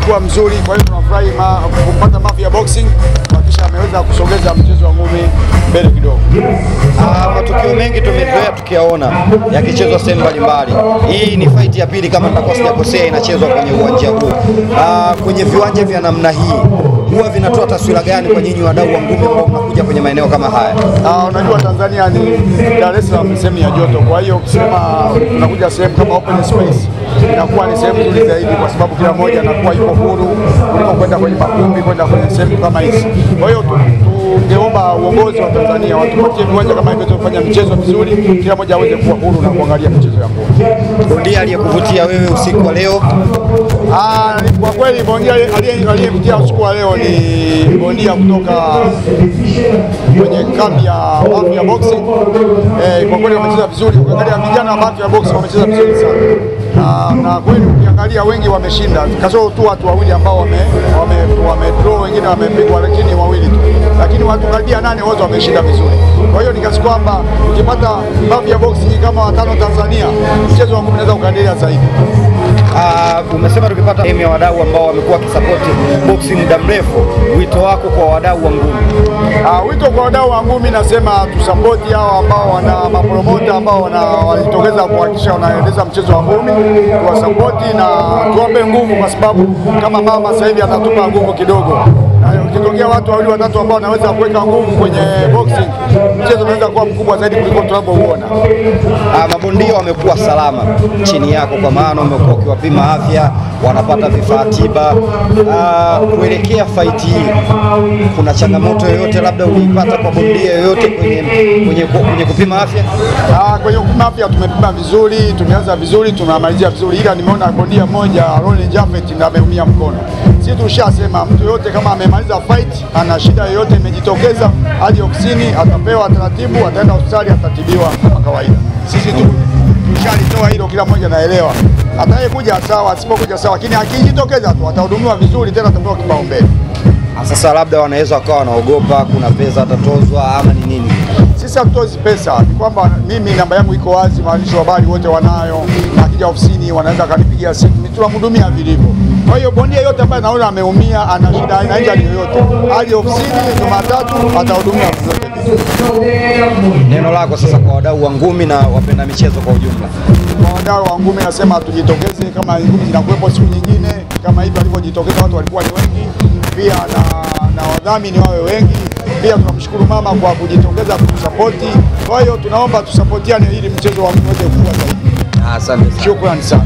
umekuwa mzuri. Kwa hiyo tunafurahi kupata Mafia Boxing kisha ameweza kusogeza mchezo wa ngumi mbele kidogo. Matukio mengi tumezoea tukiyaona yakichezwa sehemu mbalimbali. Hii ni fight ya pili kama nitakuwa sijakosea inachezwa kwenye uwanja huu. Kwenye viwanja vya namna hii huwa vinatoa taswira gani kwa nyinyi wadau wa ngumi ambao mnakuja kwenye maeneo kama haya? Unajua Tanzania ni Dar es Salaam sehemu ya joto, kwa hiyo ukisema tunakuja sehemu kama open space inakuwa ni sehemu nzuri zaidi, kwa sababu kila mmoja anakuwa yuko huru kuliko kwenda kwenye makumbi, kwenda kwenye sehemu kama hizi. Kwa hiyo tungeomba uongozi wa Tanzania watupatie viwanja kama hivi kufanya michezo vizuri, kila mmoja aweze kuwa huru na kuangalia michezo ya ngumi. Bondia aliyekuvutia wewe usiku wa leo? Kwa kweli bondia aliyenivutia usiku wa leo ni bondia kutoka kwenye kambi ya Mafia Boxing. Kwa kweli wamecheza vizuri, ukiangalia vijana wa Mafia Boxing wamecheza vizuri sana. Na kweli ukiangalia wengi wameshinda, kasoro tu watu wawili ambao wame draw, wengine wamepigwa, lakini wawili tu, lakini watu karibia 8 wote wameshinda vizuri. Kwa hiyo nikasi kwamba ukipata Mafia Boxing kama 5 Tanzania, mchezo wa ngumi unaweza ukaendelea zaidi. Umesema tukipata timu ya wadau ambao wamekuwa wakisupport boxing muda mrefu, wito wako kwa wadau wa ngumi? Wito kwa wadau wa ngumi nasema tusupport hao ambao wana mapromota ambao wanajitokeza kuhakikisha wanaendeleza mchezo wa ngumi, tuwasupport na tuwape nguvu, kwa sababu kama mama sasa hivi anatupa nguvu kidogo. Na ukitokea watu wawili watatu ambao wanaweza kuweka nguvu kwenye boxing, mchezo unaweza kuwa mkubwa zaidi kuliko tunavyoona. Mabondia wamekuwa salama chini yako, kwa maana umekuwa ukiwapima afya, wanapata vifaa tiba. Kuelekea fight hii, kuna changamoto yoyote labda uliipata kwa bondia yoyote kwenye kupima afya? Kwenye kupima afya tumepima vizuri, tumeanza vizuri, tunamalizia vizuri, ila nimeona bondia mmoja Roland Jaffet ndiye ameumia mkono. Sisi tushasema mtu yote kama amemaliza fight, ana shida yoyote imejitokeza, hadi ofisini atapewa taratibu, ataenda hospitali, atatibiwa kama kawaida. Sisi tushalitoa hilo, kila mmoja anaelewa. Atakayekuja sawa, asipokuja sawa, lakini akijitokeza tu atahudumiwa vizuri, tena atapewa kipaumbele. Sasa labda wanaweza wakawa wanaogopa, kuna pesa atatozwa ama ni nini? Sisi hatutozi pesa, ni kwamba mimi namba yangu iko wazi, waandishi wa habari wote wanayo, na akija ofisini wanaweza kanipigia simu, tunamhudumia vilivyo. Kwa hiyo bondia yote ambaye naona ameumia, ana shida aina yoyote, hadi ofisini Jumatatu atahudumiwa vizuri. Neno lako sasa kwa wadau wa ngumi na wapenda michezo kwa ujumla? Kwa wadau wa ngumi nasema tujitokeze, kama ngumi zinakuwepo siku nyingine kama hivi walivyojitokeza, watu walikuwa ni wengi, pia na wadhamini wawe wengi. Pia tunamshukuru mama kwa kujitokeza kutusapoti. Kwa hiyo tunaomba tusapotiane ili mchezo wa ngumi uweze kukua zaidi. Asante. Shukrani sana.